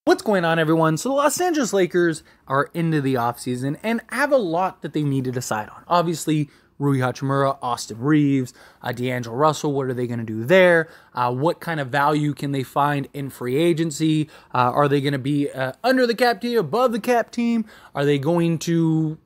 What's going on, everyone? So the Los Angeles Lakers are into the offseason and have a lot that they need to decide on. Obviously, Rui Hachimura, Austin Reeves, D'Angelo Russell, what are they going to do there? What kind of value can they find in free agency? Are they going to be under the cap team, above the cap team? Are they going to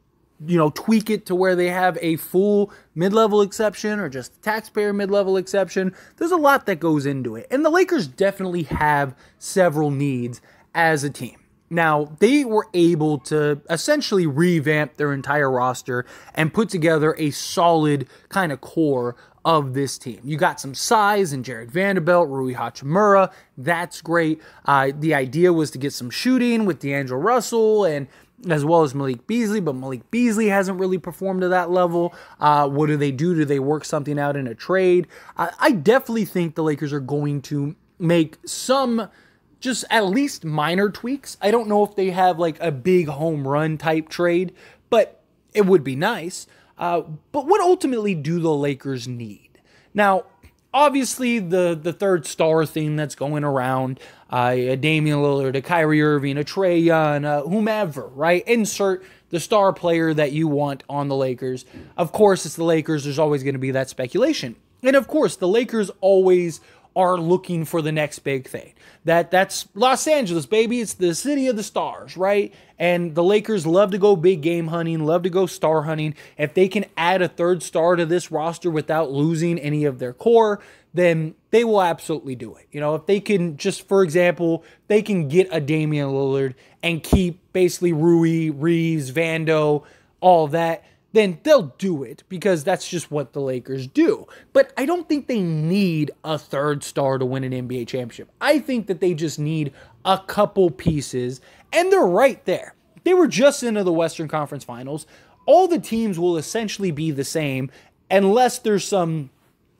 tweak it to where they have a full mid-level exception or just a taxpayer mid-level exception? There's a lot that goes into it. And the Lakers definitely have several needs as a team. Now, they were able to essentially revamp their entire roster and put together a solid kind of core of this team. You got some size in Jared Vanderbilt, Rui Hachimura. That's great. The idea was to get some shooting with D'Angelo Russell and as well as Malik Beasley, but Malik Beasley hasn't really performed to that level. What do they do? Do they work something out in a trade? I definitely think the Lakers are going to make some just at least minor tweaks. I don't know if they have like a big home run type trade, but it would be nice. But what ultimately do the Lakers need? Now, obviously, the third star thing that's going around, a Damian Lillard, a Kyrie Irving, a Trae Young, whomever, right? Insert the star player that you want on the Lakers. Of course, it's the Lakers. There's always going to be that speculation. And of course, the Lakers always are looking for the next big thing. That's Los Angeles, baby. It's the city of the stars, right? And the Lakers love to go big game hunting, love to go star hunting. If they can add a third star to this roster without losing any of their core, then they will absolutely do it. If they can just, for example, they can get a Damian Lillard and keep basically Rui, Reeves, Vando, all that, then they'll do it because that's just what the Lakers do. But I don't think they need a third star to win an NBA championship. I think that they just need a couple pieces, and they're right there. They were just into the Western Conference Finals. All the teams will essentially be the same unless there's some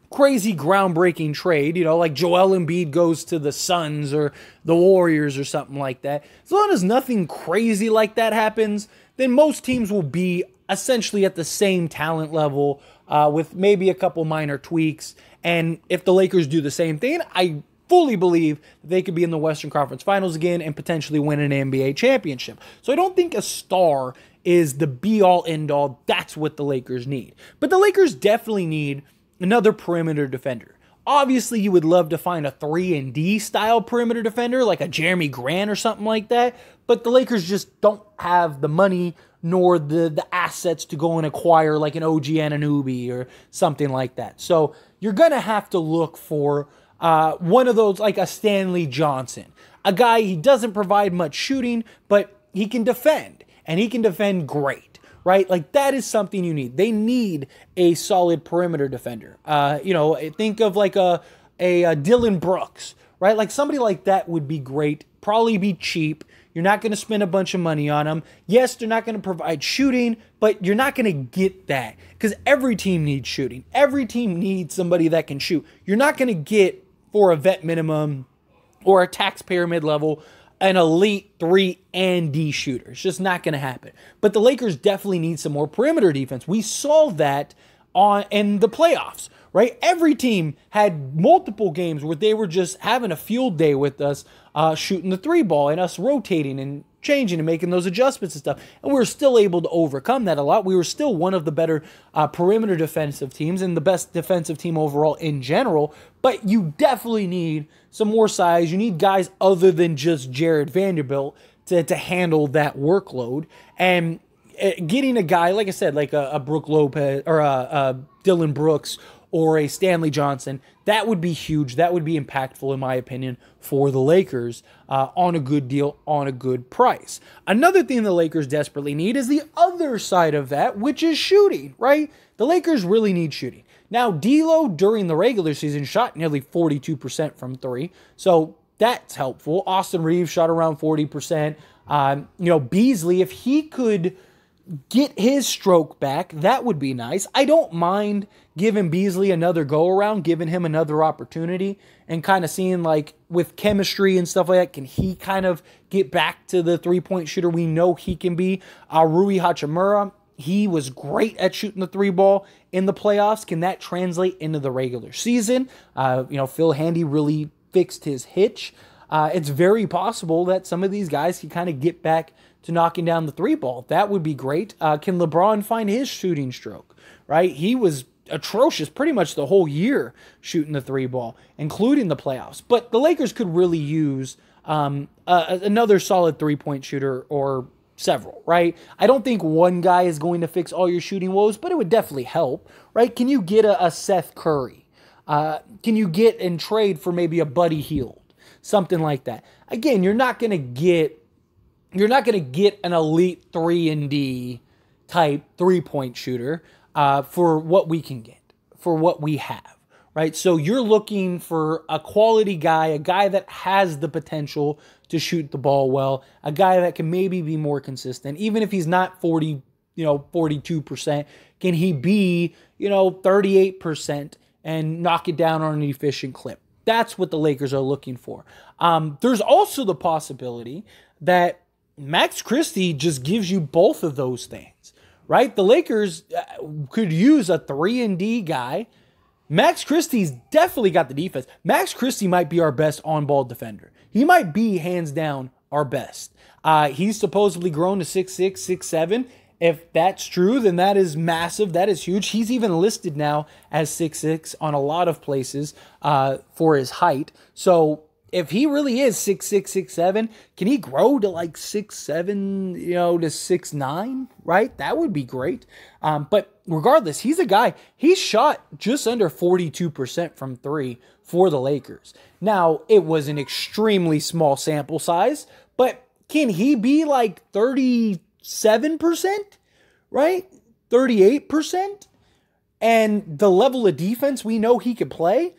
crazy groundbreaking trade, like Joel Embiid goes to the Suns or the Warriors or something like that. As long as nothing crazy like that happens, then most teams will be essentially at the same talent level with maybe a couple minor tweaks. And if the Lakers do the same thing, I fully believe they could be in the Western Conference Finals again and potentially win an NBA championship. So I don't think a star is the be-all, end-all. That's what the Lakers need. But the Lakers definitely need another perimeter defender. Obviously, you would love to find a 3-and-D style perimeter defender like a Jeremy Grant or something like that, but the Lakers just don't have the money nor the assets to go and acquire like an OG Anunoby or something like that. So you're going to have to look for one of those, like a Stanley Johnson, a guy, he doesn't provide much shooting, but he can defend, and he can defend great. Right? Like, that is something you need. They need a solid perimeter defender. Think of like a Dylan Brooks, right? Like, somebody like that would be great. Probably be cheap. You're not going to spend a bunch of money on them. Yes, they're not going to provide shooting, but you're not going to get that because every team needs shooting. Every team needs somebody that can shoot. You're not going to get, for a vet minimum or a taxpayer mid-level, an elite 3-and-D shooter. It's just not going to happen. But the Lakers definitely need some more perimeter defense. We saw that in the playoffs, right? Every team had multiple games where they were just having a field day with us shooting the three ball and us rotating and changing and making those adjustments and stuff. And we were still able to overcome that a lot. We were still one of the better perimeter defensive teams and the best defensive team overall in general. But you definitely need some more size. You need guys other than just Jared Vanderbilt to handle that workload. And getting a guy, like I said, like a Brook Lopez or a Dylan Brooks or a Stanley Johnson, that would be huge. That would be impactful, in my opinion, for the Lakers on a good deal, on a good price. Another thing the Lakers desperately need is the other side of that, which is shooting, right? The Lakers really need shooting. Now, D'Lo during the regular season shot nearly 42% from three, so that's helpful. Austin Reeves shot around 40%. Beasley, if he could get his stroke back, that would be nice. I don't mind giving Beasley another go-around, giving him another opportunity, and kind of seeing, like, with chemistry and stuff like that, can he kind of get back to the three-point shooter we know he can be? Rui Hachimura, he was great at shooting the three ball in the playoffs. Can that translate into the regular season? Phil Handy really fixed his hitch. it's very possible that some of these guys can kind of get back to knocking down the three ball. That would be great. Can LeBron find his shooting stroke, right? He was atrocious pretty much the whole year shooting the three ball, including the playoffs. But the Lakers could really use another solid three-point shooter or several, right? I don't think one guy is going to fix all your shooting woes, but it would definitely help, right? Can you get a Seth Curry? Can you get and trade for maybe a Buddy Hield? Something like that. Again, you're not going to get an elite 3-and-D type three-point shooter for what we can get, for what we have, right? So you're looking for a quality guy, a guy that has the potential to shoot the ball well, a guy that can maybe be more consistent, even if he's not 42%, can he be, 38% and knock it down on an efficient clip? That's what the Lakers are looking for. There's also the possibility that Max Christie just gives you both of those things, right? The Lakers could use a 3-and-D guy. Max Christie's definitely got the defense. Max Christie might be our best on-ball defender. He might be, hands down, our best. He's supposedly grown to 6'6", 6'7". If that's true, then that is massive. That is huge. He's even listed now as 6'6" on a lot of places for his height. So if he really is 6'6", 6'7", can he grow to like 6'7", to 6'9", right? That would be great. But regardless, he's a guy, he shot just under 42% from three for the Lakers. Now, it was an extremely small sample size, but can he be like 37%, right? 38%? And the level of defense we know he could play?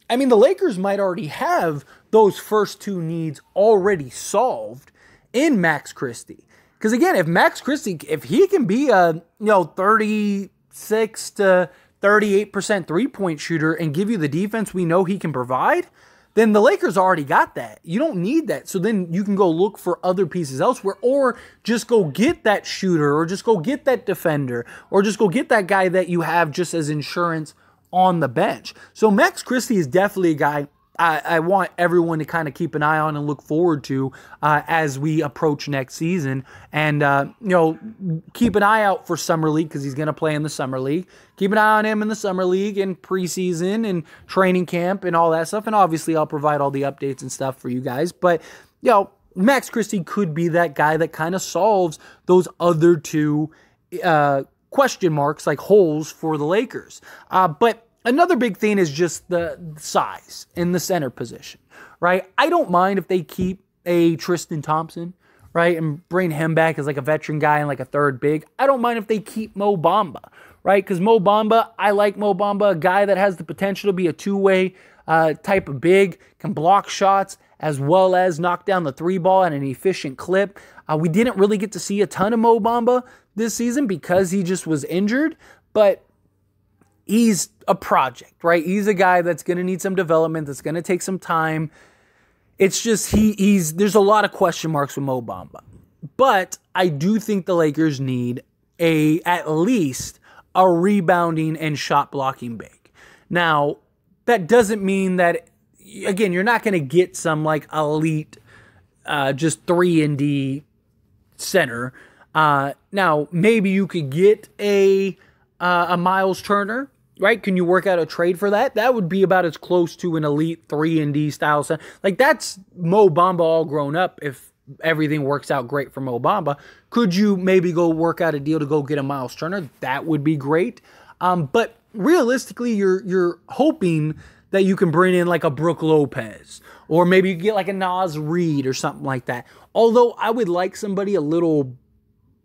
I mean, the Lakers might already have those first two needs already solved in Max Christie. Because again, if Max Christie, if he can be a 36 to 38% three-point shooter and give you the defense we know he can provide, then the Lakers already got that. You don't need that. So then you can go look for other pieces elsewhere, or just go get that shooter, or just go get that defender, or just go get that guy that you have just as insurance on the bench. So Max Christie is definitely a guy I want everyone to kind of keep an eye on and look forward to as we approach next season. And, keep an eye out for Summer League because he's going to play in the Summer League. Keep an eye on him in the Summer League and preseason and training camp and all that stuff. And obviously I'll provide all the updates and stuff for you guys. But, Max Christie could be that guy that kind of solves those other two question marks, like holes for the Lakers. But another big thing is just the size in the center position, right? I don't mind if they keep a Tristan Thompson, right, and bring him back as like a veteran guy and like a third big. I don't mind if they keep Mo Bamba, right? Because Mo Bamba, I like Mo Bamba, a guy that has the potential to be a two-way type of big, can block shots as well as knock down the three ball at an efficient clip. We didn't really get to see a ton of Mo Bamba this season because he just was injured, but he's a project, right? He's a guy that's going to need some development, that's going to take some time. It's just there's a lot of question marks with Mo Bamba. But I do think the Lakers need at least a rebounding and shot blocking big. Now, that doesn't mean that, again, you're not going to get some like elite just 3-and-D center. Now, maybe you could get a Miles Turner, right? Can you work out a trade for that? That would be about as close to an elite 3-and-D style center. Like, that's Mo Bamba all grown up if everything works out great for Mo Bamba. Could you maybe go work out a deal to go get a Miles Turner? That would be great. But realistically, you're hoping that you can bring in like a Brook Lopez, or maybe you get like a Naz Reid or something like that. Although I would like somebody a little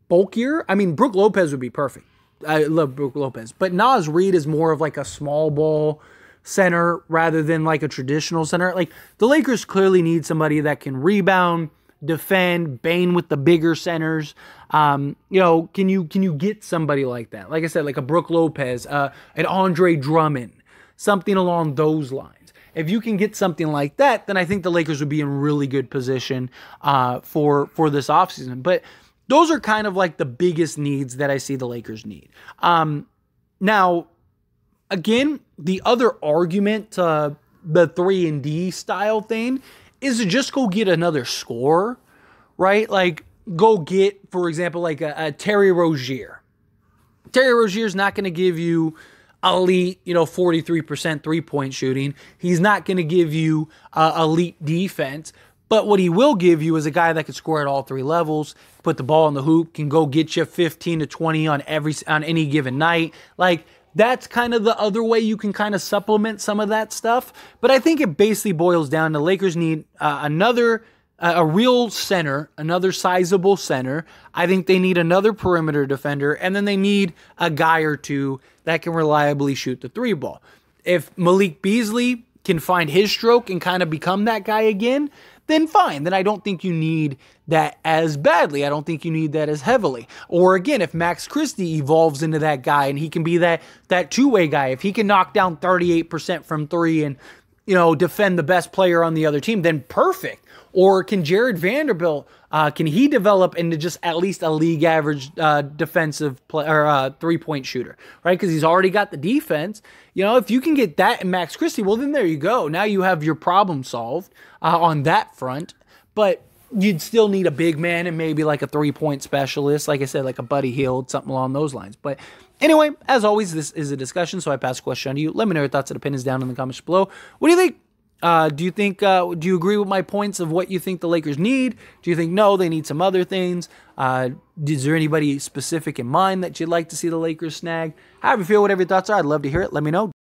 bulkier. I mean, Brook Lopez would be perfect. I love Brook Lopez. But Naz Reid is more of like a small ball center rather than like a traditional center. Like, the Lakers clearly need somebody that can rebound, defend, bang with the bigger centers. Can you get somebody like that? Like I said, like a Brook Lopez, an Andre Drummond, something along those lines. If you can get something like that, then I think the Lakers would be in really good position for this offseason. But those are kind of like the biggest needs that I see the Lakers need. Now, again, the other argument to the 3-and-D style thing is to just go get another scorer, right? Like, go get, for example, like a Terry Rozier. Terry Rozier's not going to give you elite, 43% three-point shooting. He's not going to give you elite defense. But what he will give you is a guy that can score at all three levels, put the ball in the hoop, can go get you 15 to 20 on any given night. Like, that's kind of the other way you can kind of supplement some of that stuff. But I think it basically boils down to Lakers need a real center, another sizable center. I think they need another perimeter defender, and then they need a guy or two that can reliably shoot the three ball. If Malik Beasley can find his stroke and kind of become that guy again, then fine. Then I don't think you need that as badly. I don't think you need that as heavily. Or again, if Max Christie evolves into that guy and he can be that two-way guy, if he can knock down 38% from three and defend the best player on the other team, then perfect. Or can Jared Vanderbilt, can he develop into just at least a league average defensive three-point shooter, right? Because he's already got the defense. If you can get that in Max Christie, well, then there you go. Now you have your problem solved on that front. But you'd still need a big man and maybe like a three-point specialist, like I said, like a Buddy Hield, something along those lines. But anyway, as always, this is a discussion, so I pass the question on to you. Let me know your thoughts and opinions down in the comments below. What do you think? Do you agree with my points of what you think the Lakers need? Do you think, no, they need some other things? Is there anybody specific in mind that you'd like to see the Lakers snag? However you feel, whatever your thoughts are, I'd love to hear it. Let me know.